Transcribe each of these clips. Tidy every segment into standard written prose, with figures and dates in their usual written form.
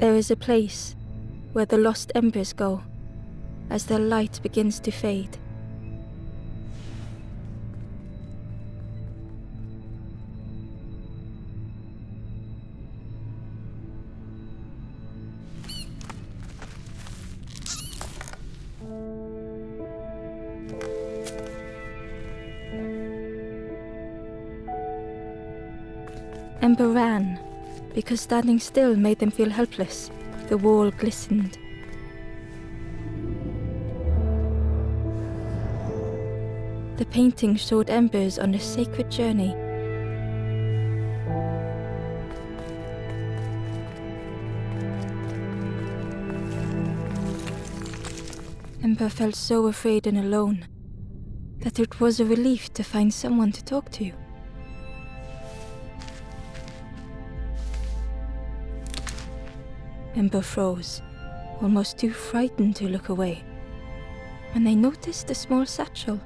There is a place where the lost embers go as their light begins to fade. Ember ran, because standing still made them feel helpless. The wall glistened. The painting showed embers on a sacred journey. Ember felt so afraid and alone that it was a relief to find someone to talk to. Ember froze, almost too frightened to look away, when they noticed a small satchel.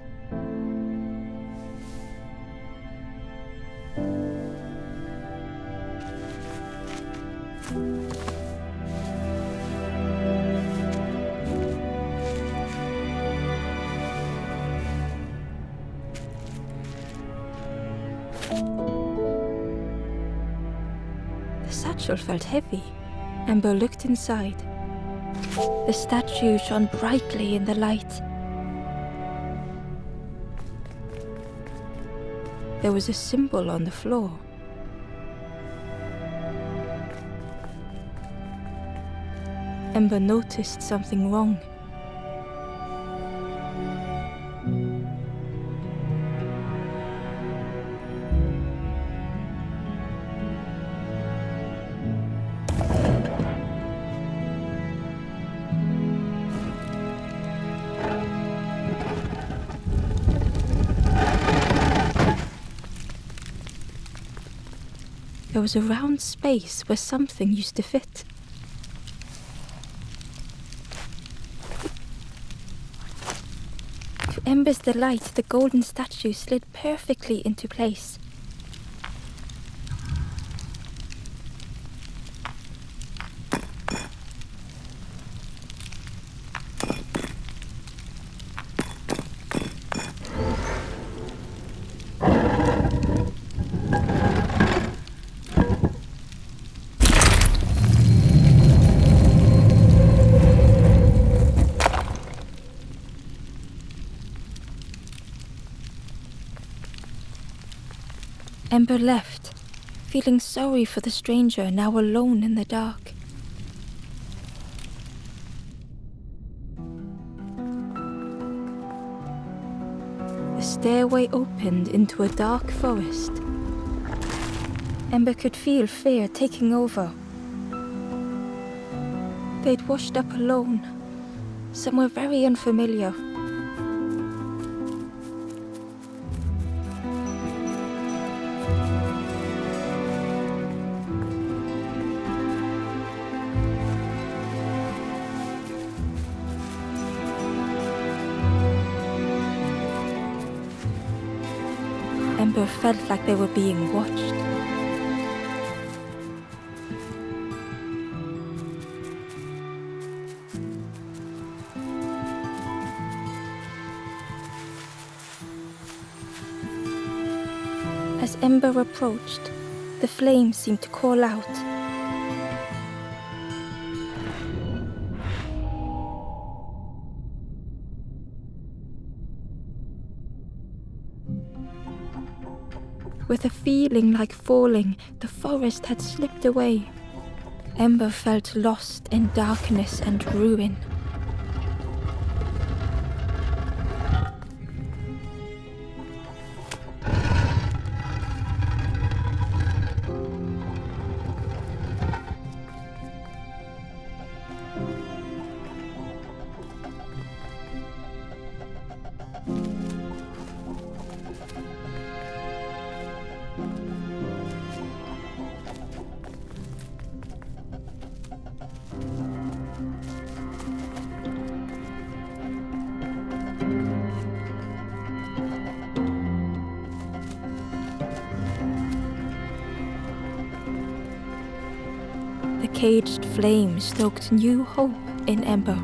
The satchel felt heavy. Ember looked inside. The statue shone brightly in the light. There was a symbol on the floor. Ember noticed something wrong. There was a round space where something used to fit. To Ember's delight, the golden statue slid perfectly into place. Ember left, feeling sorry for the stranger now alone in the dark. The stairway opened into a dark forest. Ember could feel fear taking over. They'd washed up alone, somewhere very unfamiliar. Ember felt like they were being watched. As Ember approached, the flames seemed to call out. With a feeling like falling, the forest had slipped away. Ember felt lost in darkness and ruin. caged flame stoked new hope in Ember.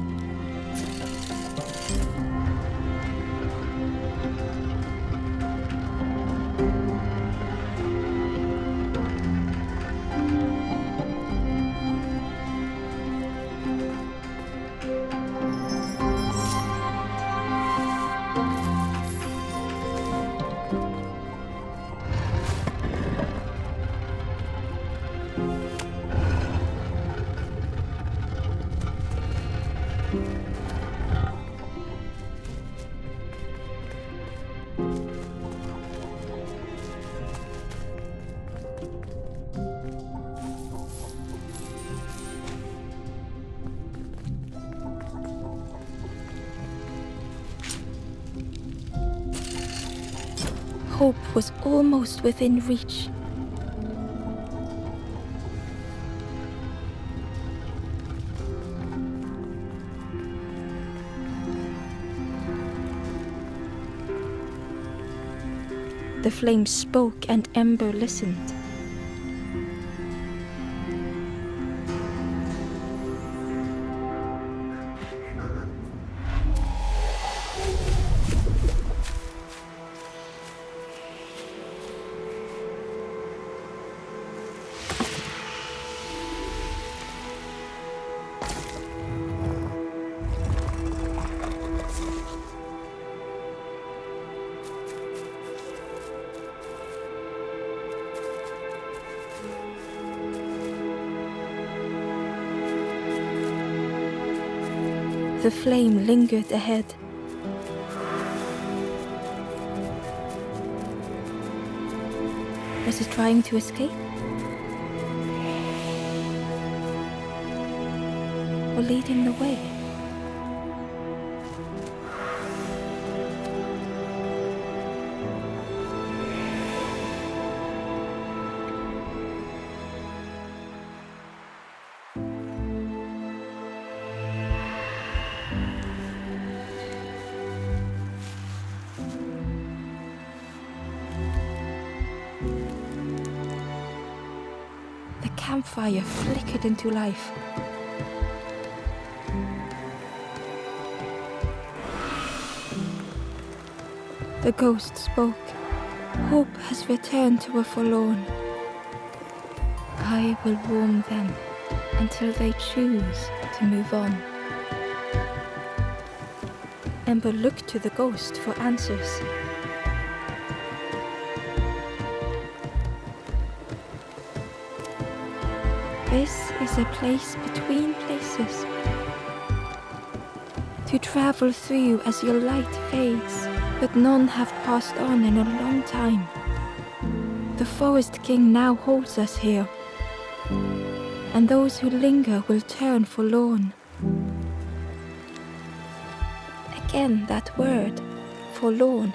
Hope was almost within reach. The flame spoke and Ember listened. The flame lingered ahead. Was it trying to escape? Or leading the way? The campfire flickered into life. The ghost spoke. Hope has returned to a forlorn. I will warm them until they choose to move on. Ember looked to the ghost for answers. This is a place between places, to travel through as your light fades, but none have passed on in a long time. The Forest King now holds us here, and those who linger will turn forlorn. Again that word, forlorn.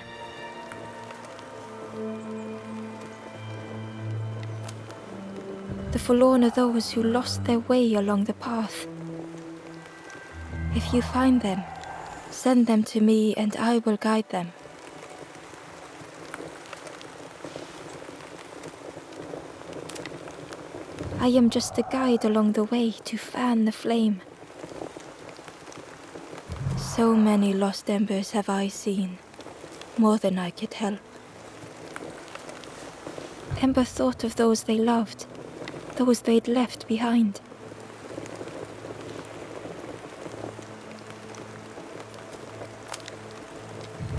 The forlorn are those who lost their way along the path. If you find them, send them to me and I will guide them. I am just a guide along the way to fan the flame. So many lost embers have I seen, more than I could help. Ember thought of those they loved, those they'd left behind.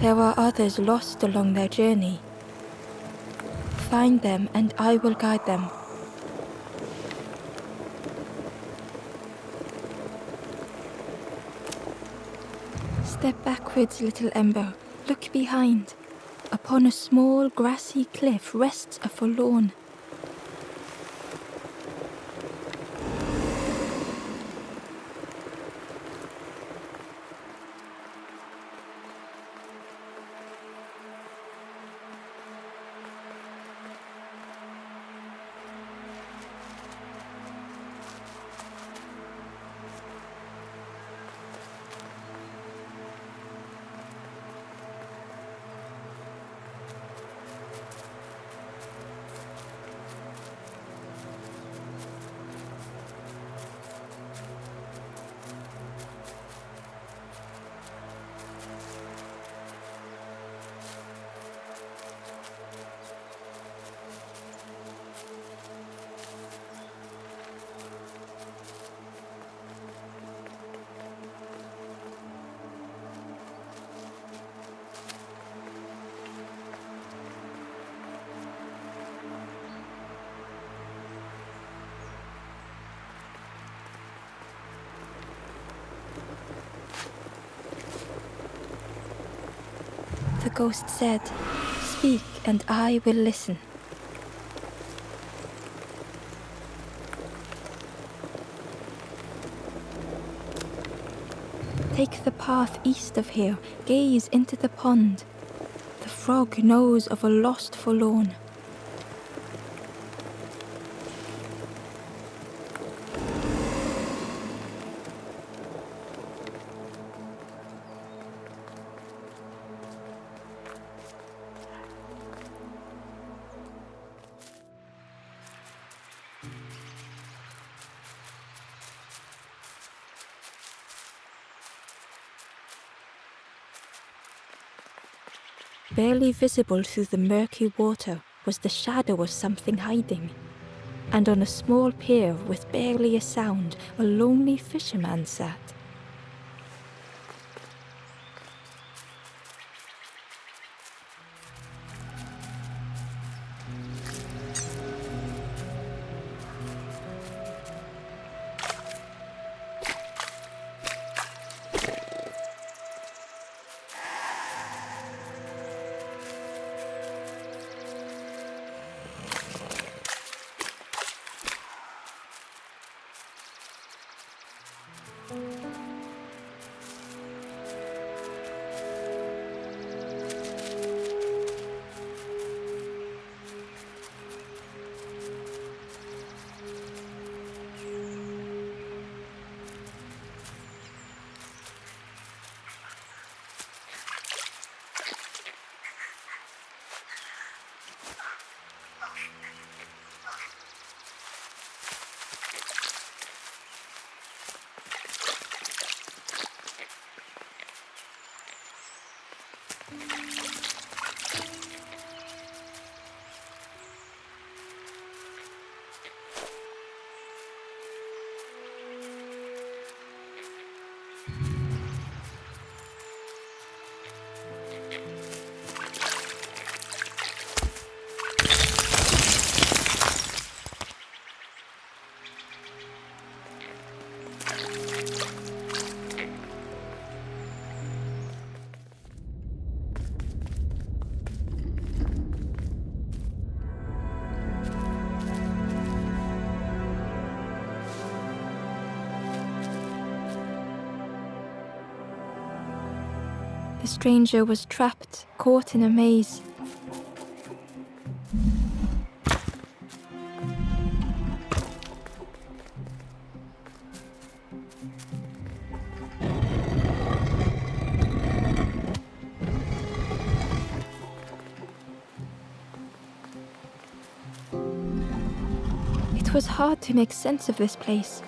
There are others lost along their journey. Find them and I will guide them. Step backwards, little Ember. Look behind. Upon a small grassy cliff rests a forlorn. ghost said, "Speak and I will listen." Take the path east of here, gaze into the pond. The frog knows of a lost forlorn. Barely visible through the murky water was the shadow of something hiding, and on a small pier with barely a sound, a lonely fisherman sat. The stranger was trapped, caught in a maze. It was hard to make sense of this place.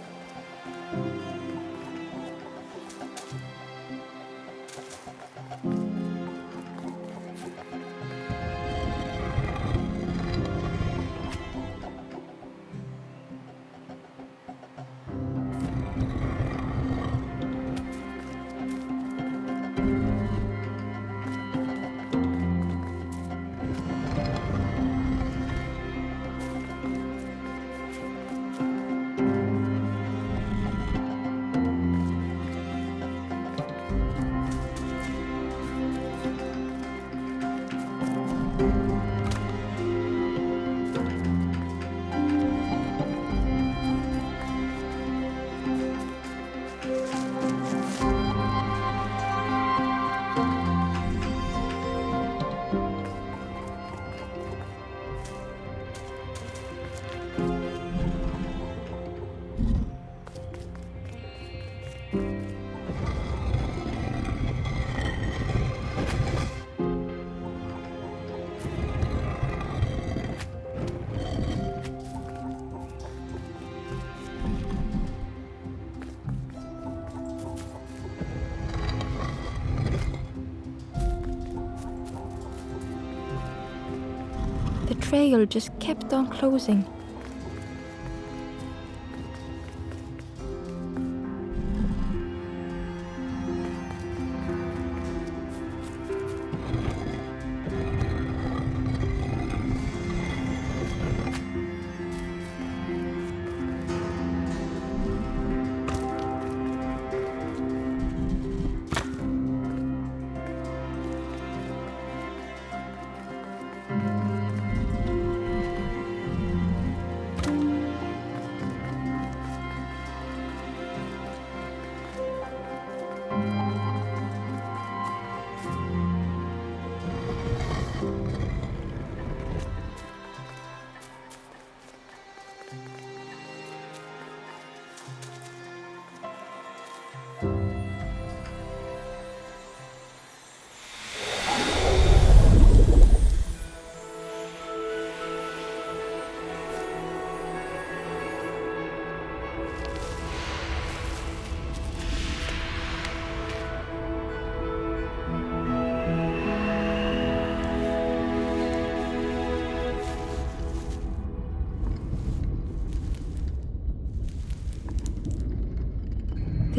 The trail just kept on closing.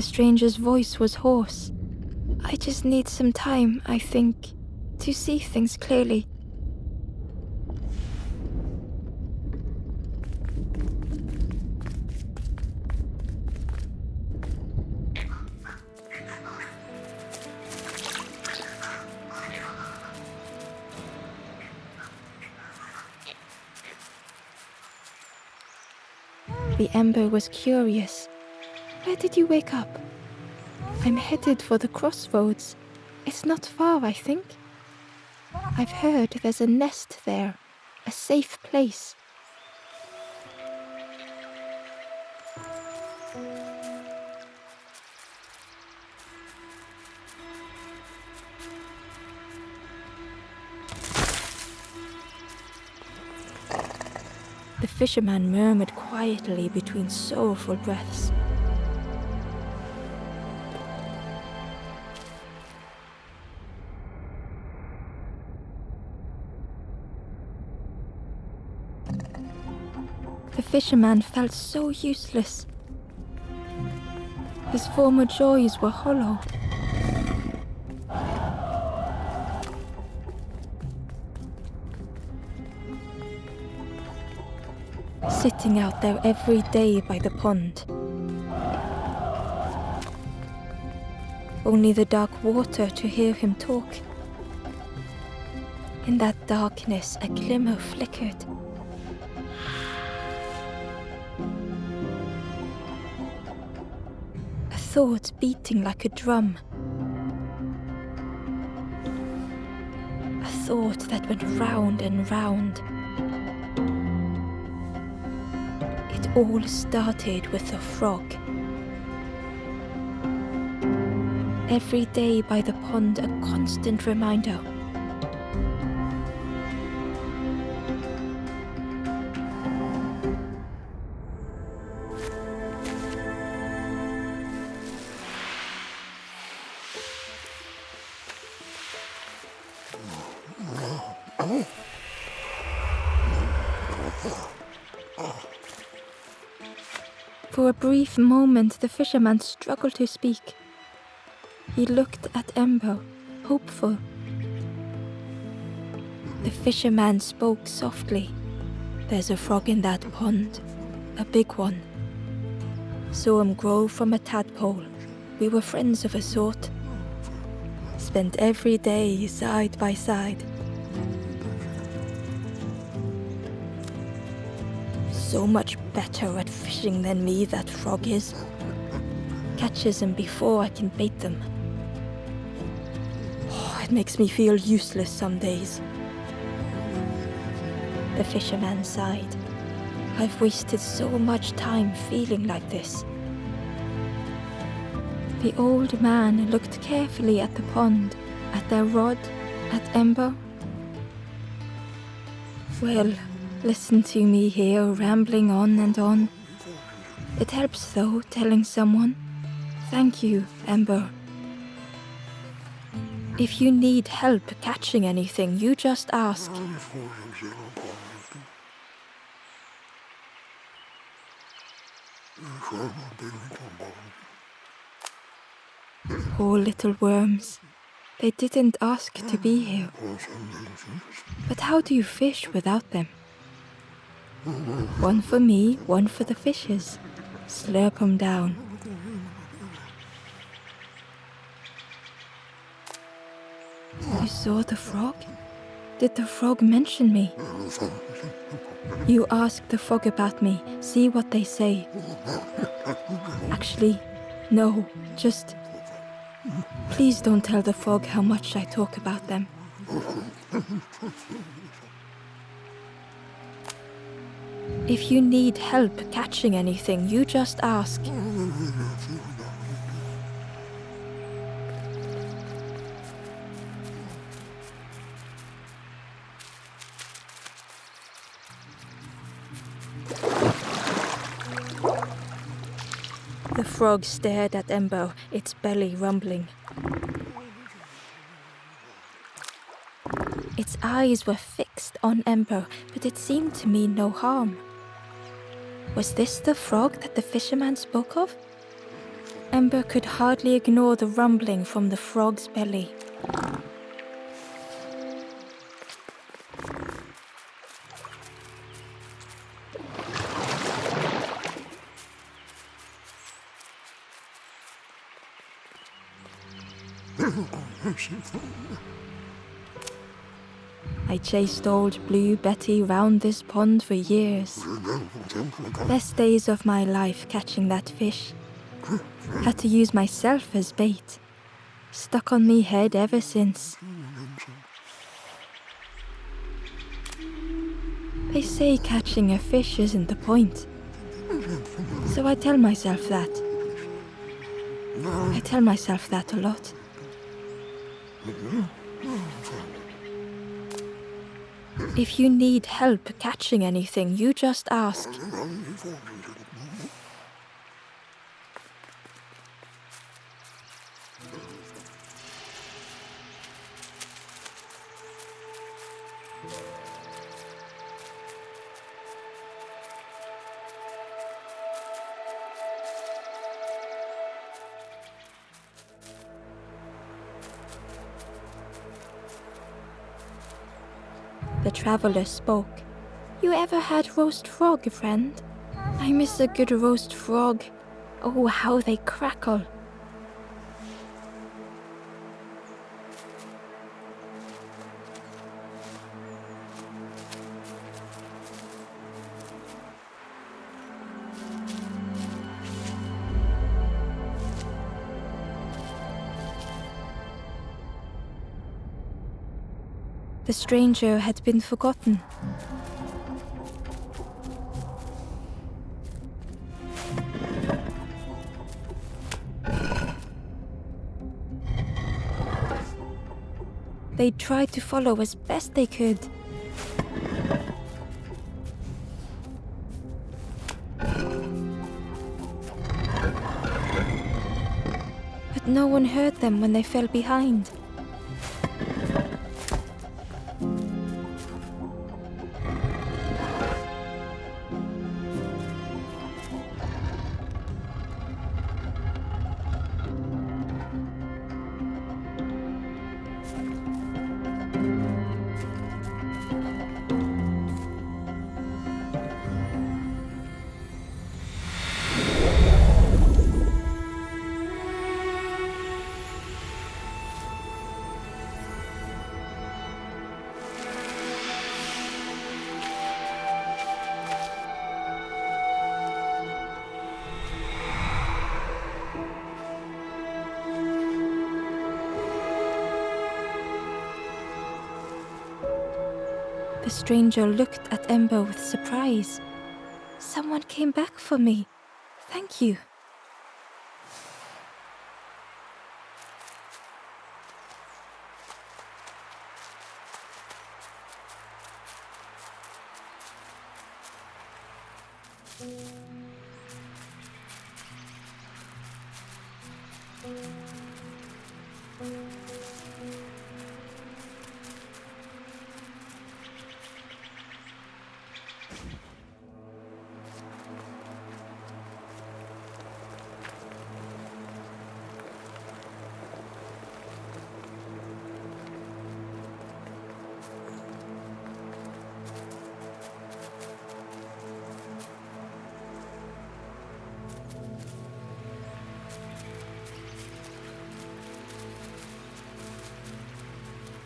The stranger's voice was hoarse. I just need some time, I think, to see things clearly. The ember was curious. Where did you wake up? I'm headed for the crossroads. It's not far, I think. I've heard there's a nest there, a safe place. The fisherman murmured quietly between sorrowful breaths. The fisherman felt so useless. His former joys were hollow. Sitting out there every day by the pond. Only the dark water to hear him talk. In that darkness, a glimmer flickered. A thought beating like a drum. A thought that went round and round. It all started with a frog. Every day by the pond, a constant reminder. For a brief moment, the fisherman struggled to speak. He looked at Ember, hopeful. The fisherman spoke softly. There's a frog in that pond, a big one. Saw him grow from a tadpole. We were friends of a sort. Spent every day side by side. So much better at fishing than me, that frog is. Catches them before I can bait them. Oh, it makes me feel useless some days. The fisherman sighed. I've wasted so much time feeling like this. The old man looked carefully at the pond, at their rod, at Ember. Well, listen to me here, rambling on and on. It helps, though, telling someone. Thank you, Ember. If you need help catching anything, you just ask. Poor little worms. They didn't ask to be here. But how do you fish without them? One for me, one for the fishes. Slurp 'em down. You saw the frog? Did the frog mention me? You ask the frog about me, see what they say. Actually, no, just... Please don't tell the frog how much I talk about them. If you need help catching anything, you just ask. The frog stared at Ember, its belly rumbling. Its eyes were fixed on Ember, but it seemed to mean no harm. Was this the frog that the fisherman spoke of? Ember could hardly ignore the rumbling from the frog's belly. I chased old Blue Betty round this pond for years. Best days of my life catching that fish. Had to use myself as bait. Stuck on me head ever since. They say catching a fish isn't the point. So I tell myself that. I tell myself that a lot. If you need help catching anything, you just ask. The traveller spoke. You ever had roast frog, friend? I miss a good roast frog. Oh, how they crackle. The stranger had been forgotten. They tried to follow as best they could. But no one heard them when they fell behind. The stranger looked at Ember with surprise. Someone came back for me. Thank you.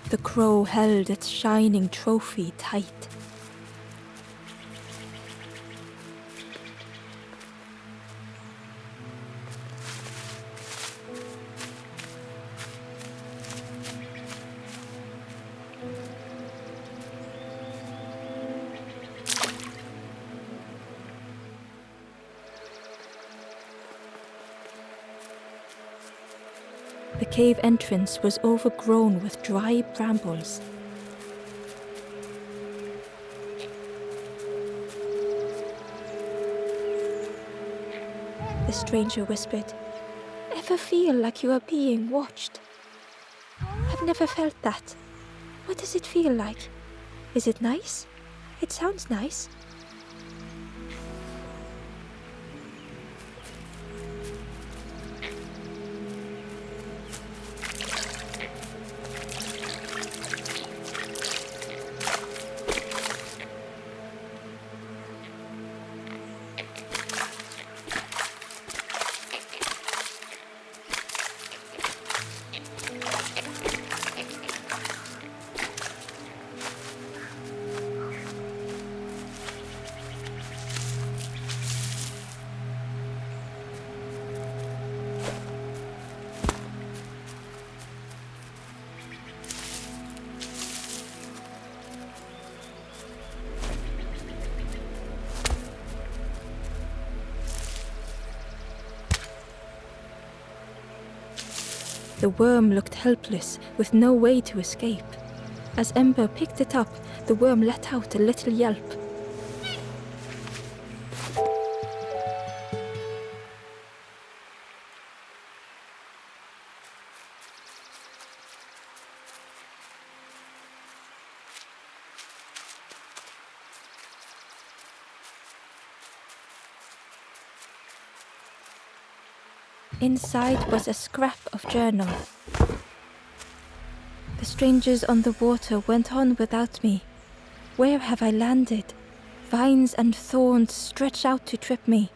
The crow held its shining trophy tight. The cave entrance was overgrown with dry brambles. The stranger whispered, "Ever feel like you are being watched?" "I've never felt that. What does it feel like? Is it nice? It sounds nice." The worm looked helpless, with no way to escape. As Ember picked it up, the worm let out a little yelp. Inside was a scrap of journal. The strangers on the water went on without me. Where have I landed? Vines and thorns stretch out to trip me.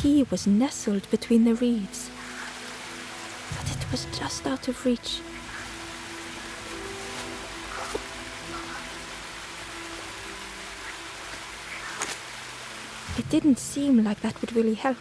The key was nestled between the reeds, but it was just out of reach. It didn't seem like that would really help.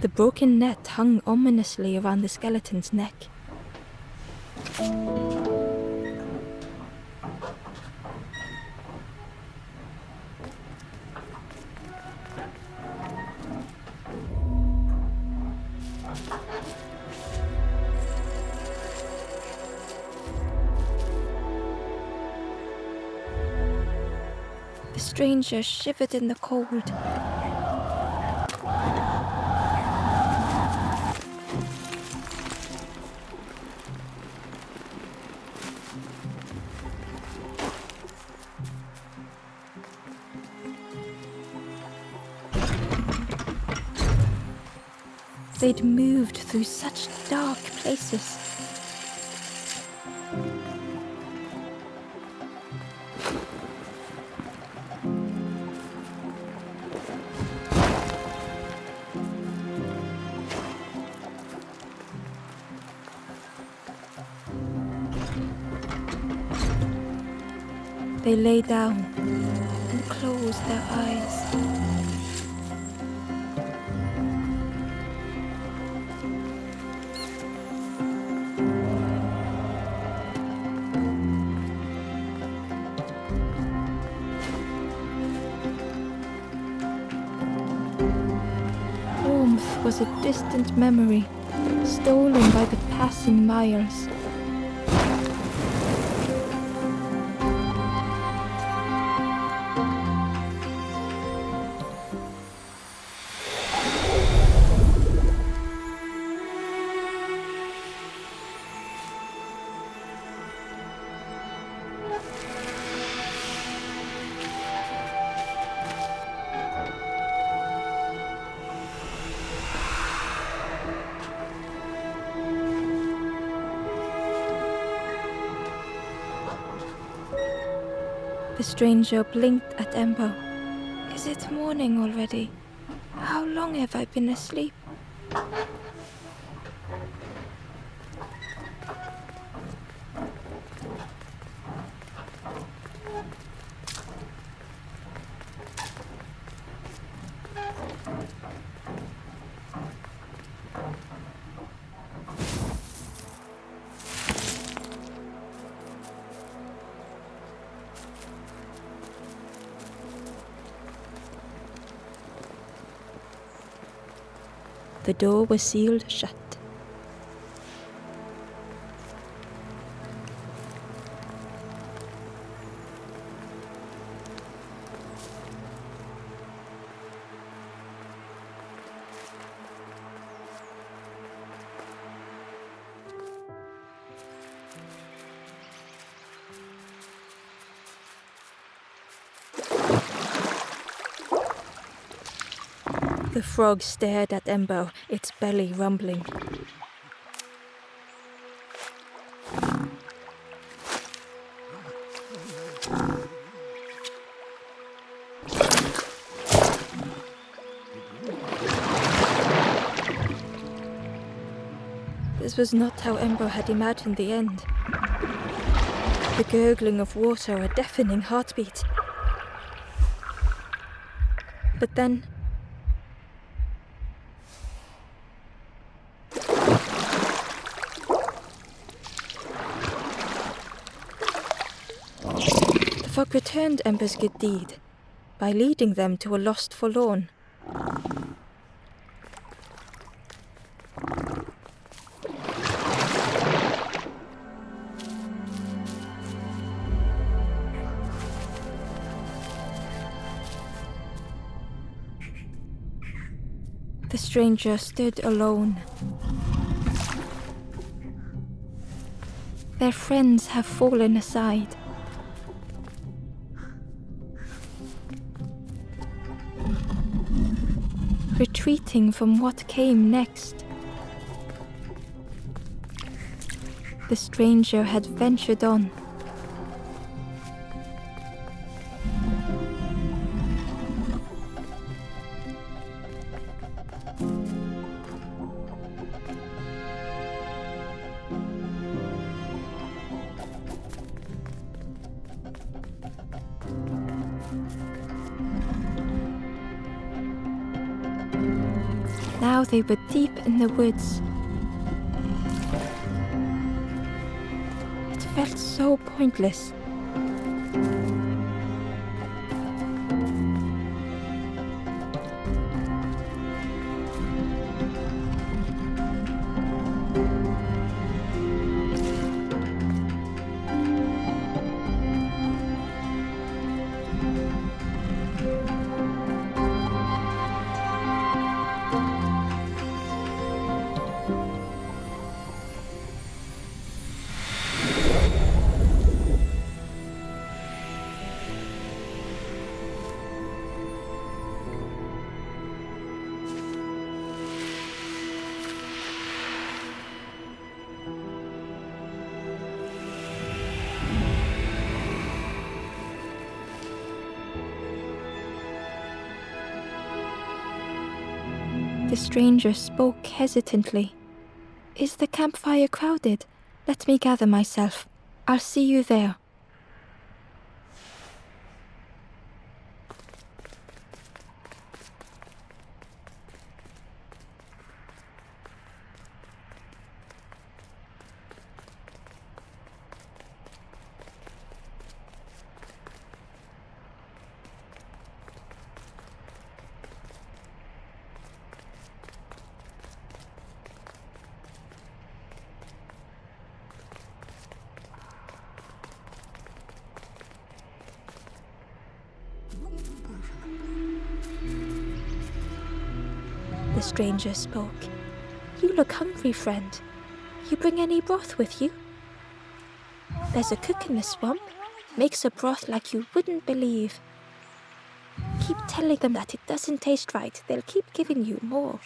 The broken net hung ominously around the skeleton's neck. The stranger shivered in the cold. They'd moved through such dark places. They lay down and closed their eyes. Warmth was a distant memory, stolen by the passing miles. The stranger blinked at Ember. Is it morning already? How long have I been asleep? The door was sealed shut. The frog stared at Ember, its belly rumbling. This was not how Ember had imagined the end. The gurgling of water, a deafening heartbeat. But then... the frog returned Ember's good deed by leading them to a lost forlorn. The stranger stood alone. Their friends have fallen aside. Retreating from what came next. The stranger had ventured on. Now they were deep in the woods. It felt so pointless. The stranger spoke hesitantly. "Is the campfire crowded? Let me gather myself. I'll see you there." The stranger spoke. "You look hungry, friend. You bring any broth with you? There's a cook in the swamp. Makes a broth like you wouldn't believe. Keep telling them that it doesn't taste right. They'll keep giving you more."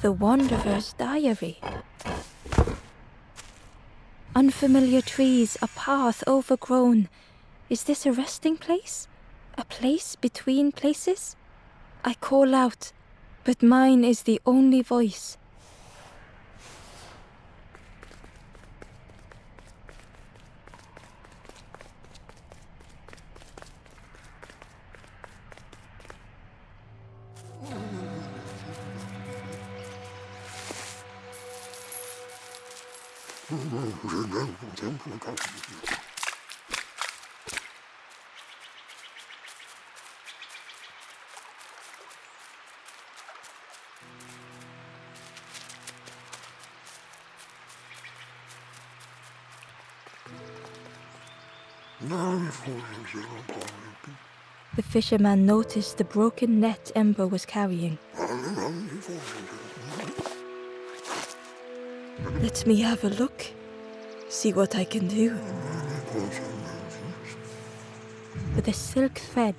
The Wanderer's Diary. Unfamiliar trees, a path overgrown. Is this a resting place? A place between places? I call out, but mine is the only voice. The fisherman noticed the broken net Ember was carrying. Let me have a look. See what I can do. With a silk thread,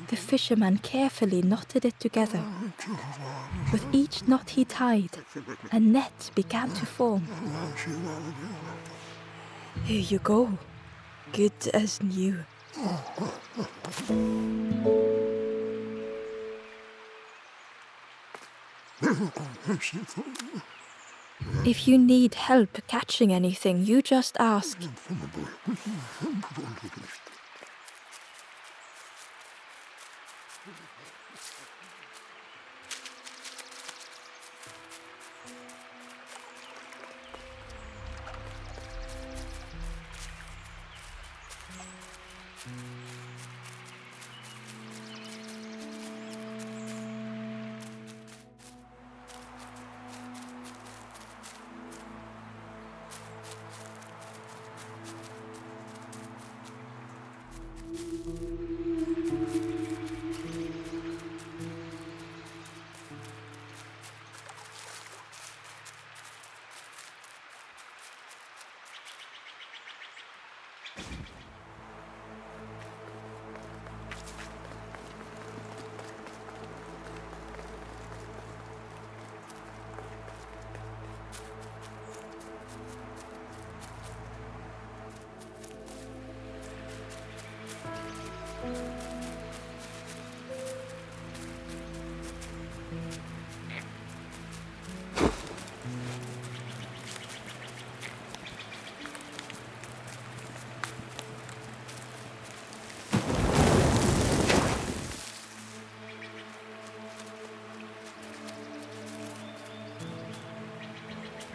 the fisherman carefully knotted it together. With each knot he tied, a net began to form. Here you go. Good as new. If you need help catching anything, you just ask.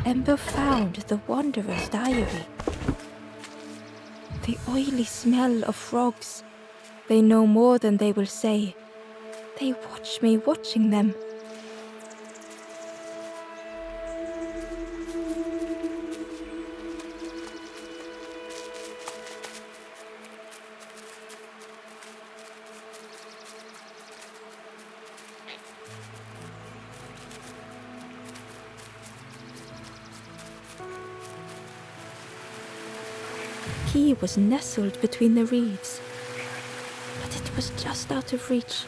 Ember found the Wanderer's Diary. The oily smell of frogs. They know more than they will say. They watch me watching them. The key was nestled between the reeds, but it was just out of reach.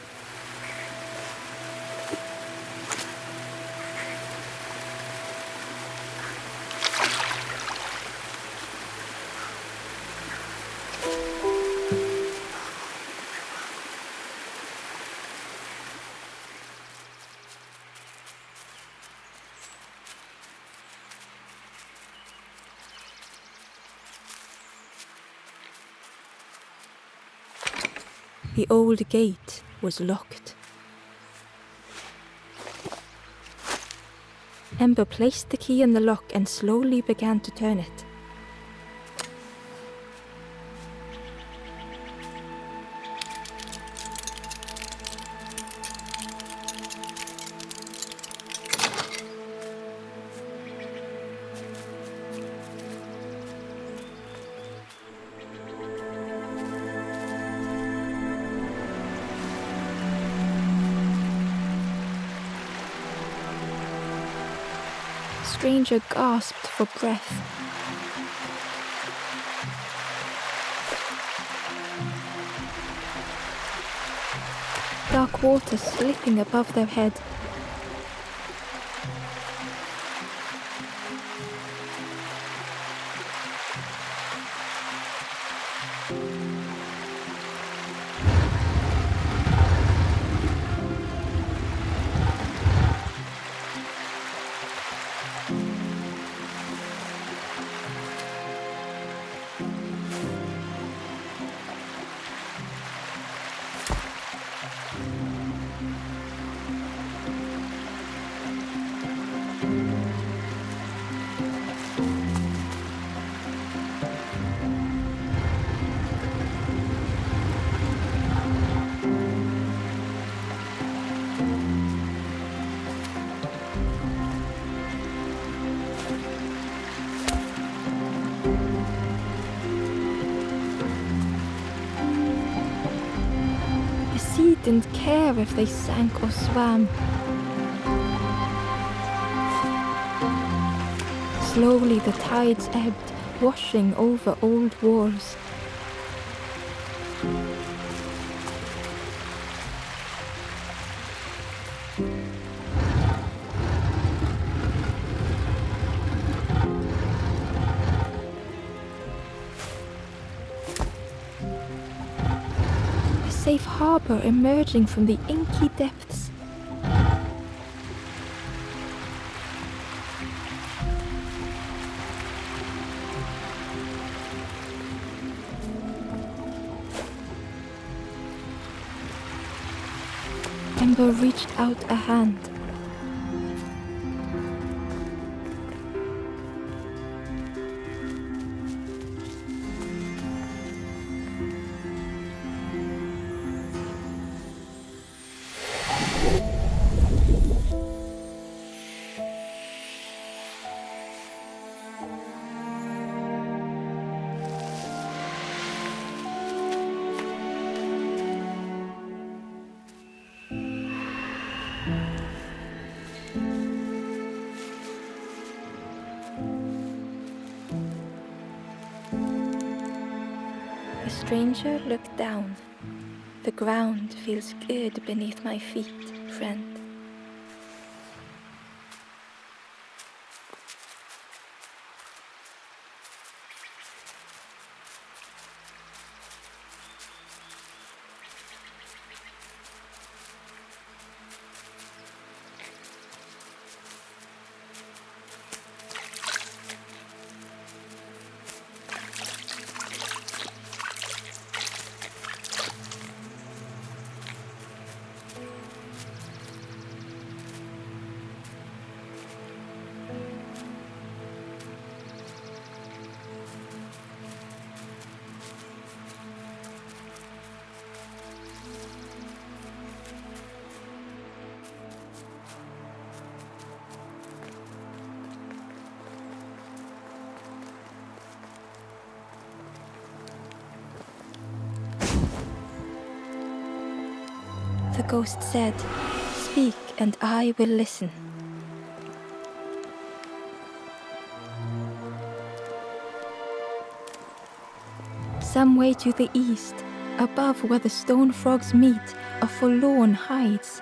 The old gate was locked. Ember placed the key in the lock and slowly began to turn it. stranger gasped for breath. Dark water slipping above their head. Didn't care if they sank or swam. Slowly the tides ebbed, washing over old walls. Safe harbor emerging from the inky depths. Ember reached out a hand. The stranger looked down. The ground feels good beneath my feet, friend. The ghost said, "Speak and I will listen." Some way to the east, above where the stone frogs meet, a forlorn hides.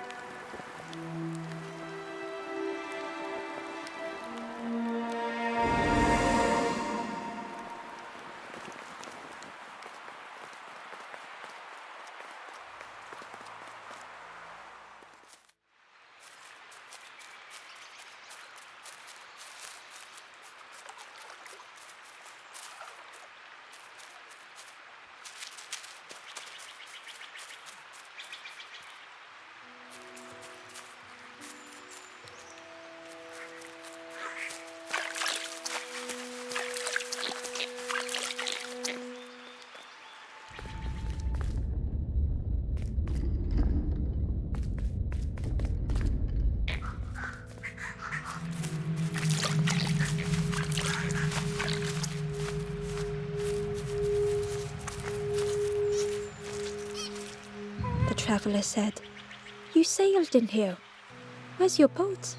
The traveler said, "You sailed in here. Where's your boat?"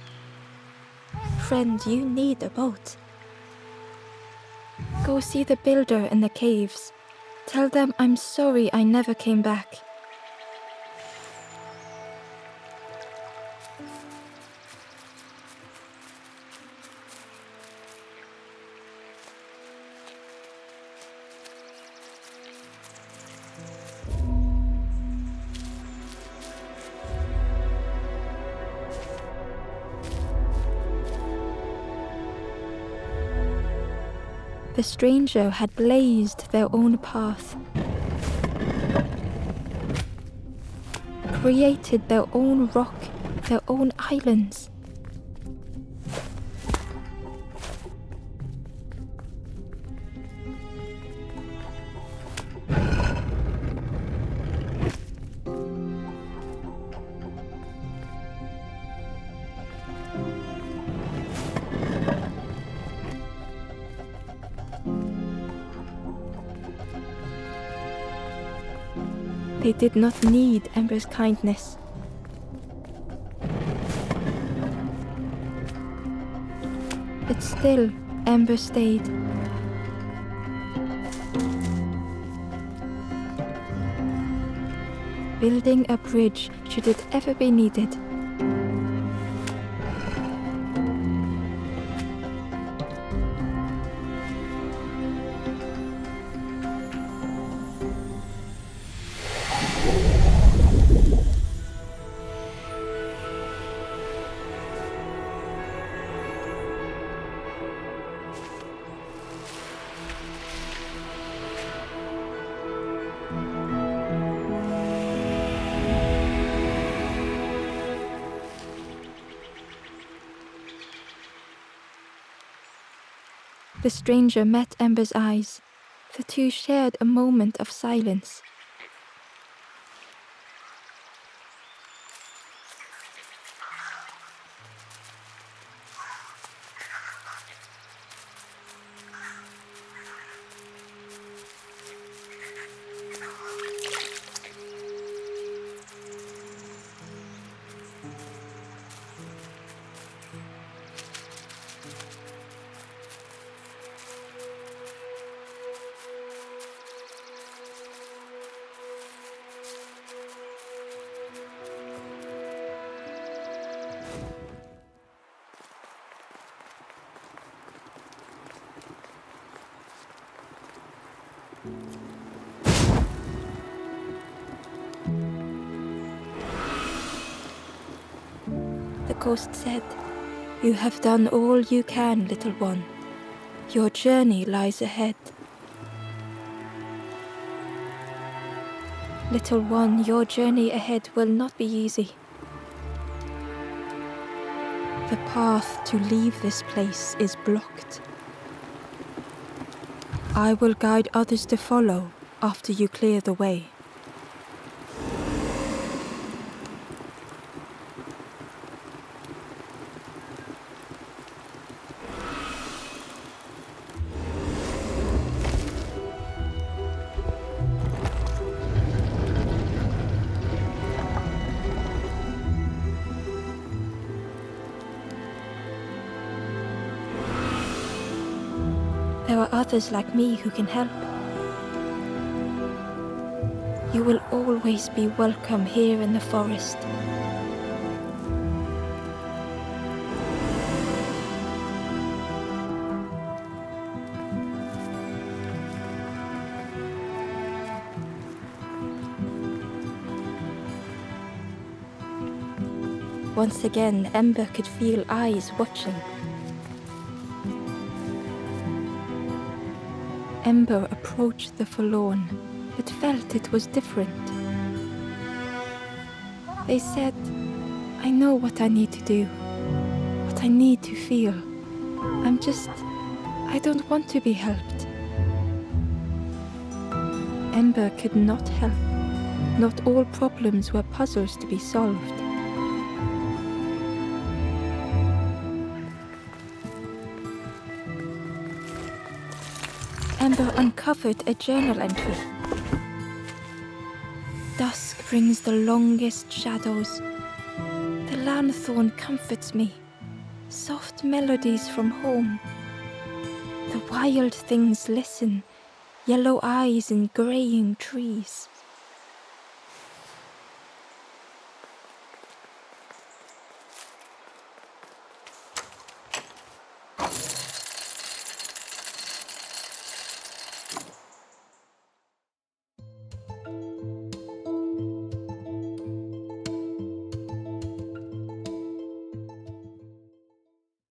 friend, you need a boat. Go see the builder in the caves. Tell them I'm sorry I never came back. The stranger had blazed their own path, created their own rock, their own islands. They did not need Ember's kindness. But still, Ember stayed. Building a bridge should it ever be needed. The stranger met Ember's eyes. The two shared a moment of silence. The ghost said, "You have done all you can, little one. Your journey lies ahead." Little one, your journey ahead will not be easy. The path to leave this place is blocked. I will guide others to follow after you clear the way. There are others like me who can help. You will always be welcome here in the forest. Once again, Ember could feel eyes watching. Ember approached the forlorn, but felt it was different. They said, "I know what I need to do, what I need to feel. I don't want to be helped." Ember could not help. Not all problems were puzzles to be solved. Ember uncovered a journal entry. "Dusk brings the longest shadows. The lanthorn comforts me. soft melodies from home. The wild things listen, yellow eyes in graying trees.